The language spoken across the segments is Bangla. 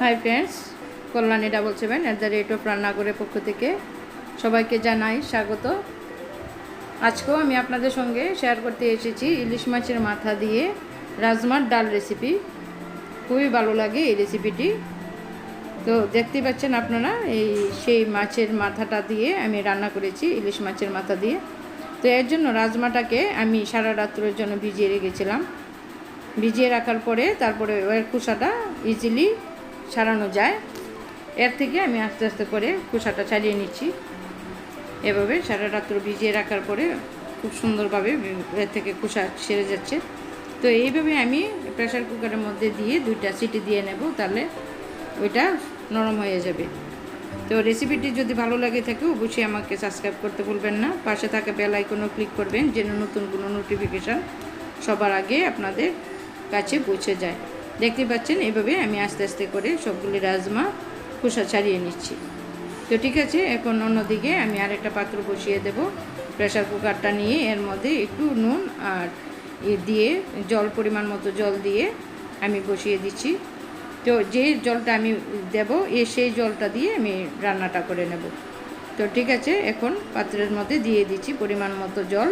হাই ফ্রেন্ডস, কল্যাণী $777 রান্নাঘরের পক্ষ থেকে সবাইকে জানাই স্বাগত। আজকেও আমি আপনাদের সঙ্গে শেয়ার করতে এসেছি ইলিশ মাছের মাথা দিয়ে রাজমার ডাল রেসিপি। খুবই ভালো লাগে এই রেসিপিটি। তো দেখতে পাচ্ছেন আপনারা, সেই মাছের মাথাটা দিয়ে আমি রান্না করেছি, ইলিশ মাছের মাথা দিয়ে। তো এর জন্য রাজমাটাকে আমি সারা রাত্রের জন্য ভিজিয়ে রেখেছিলাম। ভিজিয়ে রাখার পরে তারপরে ওর খোসাটা ইজিলি ছাড়ানো যায়। এর থেকে আমি আস্তে আস্তে করে খোসাটা ছাড়িয়ে নিচ্ছি। এভাবে সারা রাত্র ভিজিয়ে রাখার পরে খুব সুন্দরভাবে এর থেকে খোসা সেরে যাচ্ছে। তো এইভাবে আমি প্রেসার কুকারের মধ্যে দিয়ে 2টা সিটি দিয়ে নেব, তাহলে ওইটা নরম হয়ে যাবে। তো রেসিপিটি যদি ভালো লাগে থাকে অবশ্যই আমাকে সাবস্ক্রাইব করতে ভুলবেন না। পাশে থাকা বেল আইকনও ক্লিক করবেন, যেন নতুন কোনো নোটিফিকেশান সবার আগে আপনাদের কাছে পৌঁছে যায়। দেখতে পাচ্ছেন এইভাবে আমি আস্তে আস্তে করে সবগুলি রাজমা খোসা ছাড়িয়ে নিচ্ছি। তো ঠিক আছে, এখন অন্যদিকে আমি আরেকটা পাত্র বসিয়ে দেব। প্রেসার কুকারটা নিয়ে এর মধ্যে একটু নুন আর দিয়ে পরিমাণ মতো জল দিয়ে আমি বসিয়ে দিচ্ছি। তো যে জলটা আমি দেব সেই জলটা দিয়ে আমি রান্নাটা করে নেব। তো ঠিক আছে, এখন পাত্রের মধ্যে দিয়ে দিচ্ছি পরিমাণ মতো জল,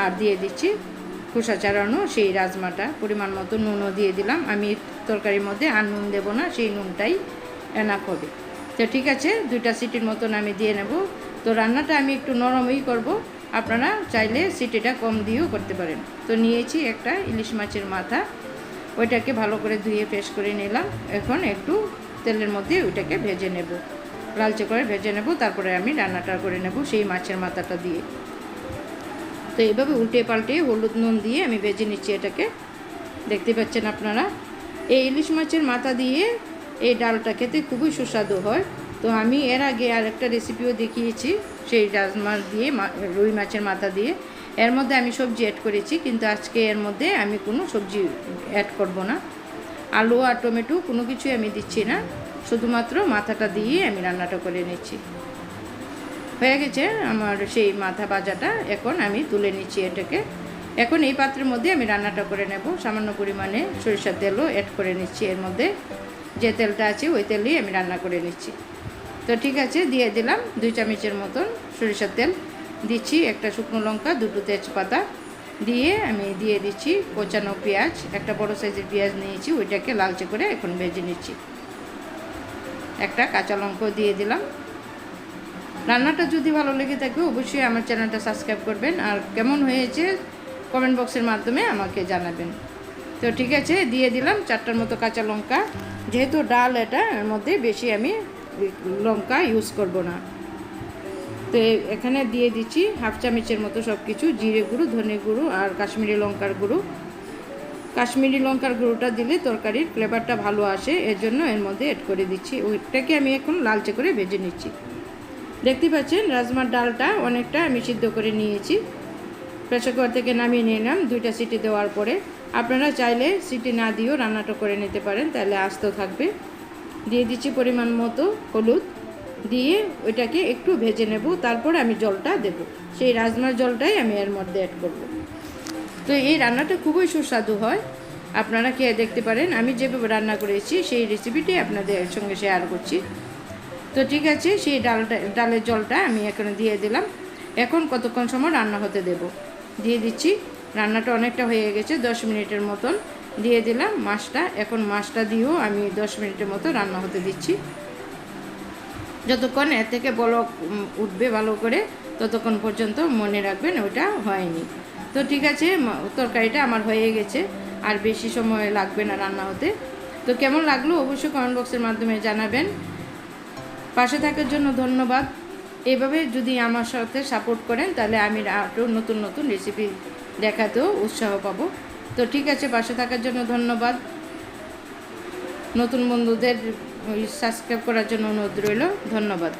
আর দিয়ে দিচ্ছি খোসা ছাড়ানো সেই রাজমাটা। পরিমাণ মতো নুনও দিয়ে দিলাম। আমি তরকারির মধ্যে আর নুন দেবো না, সেই নুনটাই এনাফ হবে। তো ঠিক আছে, 2টা সিটির মতন আমি দিয়ে নেব। তো রান্নাটা আমি একটু নরমই করব, আপনারা চাইলে সিটিটা কম দিয়েও করতে পারেন। তো নিয়েছি একটা ইলিশ মাছের মাথা, ওইটাকে ভালো করে ধুয়ে ফ্রেশ করে নিলাম। এখন একটু তেলের মধ্যে ওইটাকে ভেজে নেব, লালচে করে ভেজে নেব। তারপরে আমি রান্নাটা করে নেব সেই মাছের মাথাটা দিয়ে। তো এইভাবে উল্টে পাল্টে হলুদ নুন দিয়ে আমি ভেজে নিচ্ছি এটাকে। দেখতে পাচ্ছেন আপনারা, এই ইলিশ মাছের মাথা দিয়ে এই ডালটা খেতে খুবই সুস্বাদু হয়। তো আমি এর আগে আরেকটা রেসিপিও দেখিয়েছি সেই রাজমা দিয়ে, রুই মাছের মাথা দিয়ে। এর মধ্যে আমি সবজি অ্যাড করেছি, কিন্তু আজকে এর মধ্যে আমি কোনো সবজি অ্যাড করব না। আলু আর টমেটো কোনো কিছুই আমি দিচ্ছি না, শুধুমাত্র মাথাটা দিয়ে আমি রান্নাটা করে নিচ্ছি। হয়ে গেছে আমার সেই মাথা ভাজাটা। এখন আমি তুলে নিচ্ছি এটাকে। এখন এই পাত্রের মধ্যে আমি রান্নাটা করে নেব। সামান্য পরিমাণে সরিষার তেলও অ্যাড করে নিচ্ছি এর মধ্যে। যে তেলটা আছে ওই তেলেই আমি রান্না করে নিচ্ছি। তো ঠিক আছে, দিয়ে দিলাম 2 চামচের মতন সরিষার তেল। দিচ্ছি একটা শুকনো লঙ্কা, 2টো তেজপাতা দিয়ে আমি দিয়ে দিচ্ছি কোচানো পেঁয়াজ। একটা বড় সাইজের পেঁয়াজ নিয়েছি, ওইটাকে লালচে করে এখন ভেজে নিচ্ছি। একটা কাঁচা লঙ্কাও দিয়ে দিলাম। রান্নাটা যদি ভালো লেগে থাকে অবশ্যই আমার চ্যানেলটা সাবস্ক্রাইব করবেন, আর কেমন হয়েছে কমেন্ট বক্সের মাধ্যমে আমাকে জানাবেন। তো ঠিক আছে, দিয়ে দিলাম 4টার মতো কাঁচা লঙ্কা। যেহেতু ডাল এটা, এর মধ্যে বেশি আমি লঙ্কা ইউজ করব না। তো এখানে দিয়ে দিচ্ছি 1/2 চামচের মতো সব কিছু, জিরে গুঁড়ো, ধনে গুঁড়ো আর কাশ্মীরি লঙ্কার গুঁড়ো। কাশ্মীরি লঙ্কার গুঁড়োটা দিলে তরকারির ফ্লেভারটা ভালো আসে, এর জন্য এর মধ্যে অ্যাড করে দিচ্ছি। ওইটাকে আমি এখন লালচে করে ভেজে নিচ্ছি। দেখতে পাচ্ছেন রাজমার ডালটা অনেকটা আমি সিদ্ধ করে নিয়েছি। প্রেসার কুকার থেকে নামিয়ে নিলাম 2টা সিটি দেওয়ার পরে। আপনারা চাইলে সিটি না দিয়েও রান্নাটা করে নিতে পারেন, তাহলে আস্ত থাকবে। দিয়ে দিচ্ছি পরিমাণ মতো হলুদ, দিয়ে ওইটাকে একটু ভেজে নেব। তারপর আমি জলটা দেব, সেই রাজমার জলটাই আমি এর মধ্যে অ্যাড করব। তো এই রান্নাটা খুবই সুস্বাদু হয়, আপনারা খেয়ে দেখতে পারেন। আমি যেভাবে রান্না করেছি সেই রেসিপিটি আপনাদের সঙ্গে শেয়ার করছি। তো ঠিক আছে, সেই ডালের জলটা আমি এখানে দিয়ে দিলাম। এখন কতক্ষণ সময় রান্না হতে দেব, দিয়ে দিচ্ছি। রান্নাটা অনেকটা হয়ে গেছে, 10 মিনিটের মতন দিয়ে দিলাম মাছটা। এখন মাছটা দিয়েও আমি 10 মিনিটের মতো রান্না হতে দিচ্ছি। যতক্ষণ এর থেকে বলক উঠবে ভালো করে, ততক্ষণ পর্যন্ত মনে রাখবেন ওটা হয়নি। তো ঠিক আছে, তরকারিটা আমার হয়ে গেছে, আর বেশি সময় লাগবে না রান্না হতে। তো কেমন লাগলো অবশ্যই কমেন্ট বক্সের মাধ্যমে জানাবেন। পাশে থাকার জন্য ধন্যবাদ। এভাবে যদি আমার সাথে সাপোর্ট করেন তাহলে আমি আরও নতুন নতুন রেসিপি দেখাতেও উৎসাহ পাবো। তো ঠিক আছে, পাশে থাকার জন্য ধন্যবাদ। নতুন বন্ধুদের সাবস্ক্রাইব করার জন্য অনুরোধ রইল। ধন্যবাদ।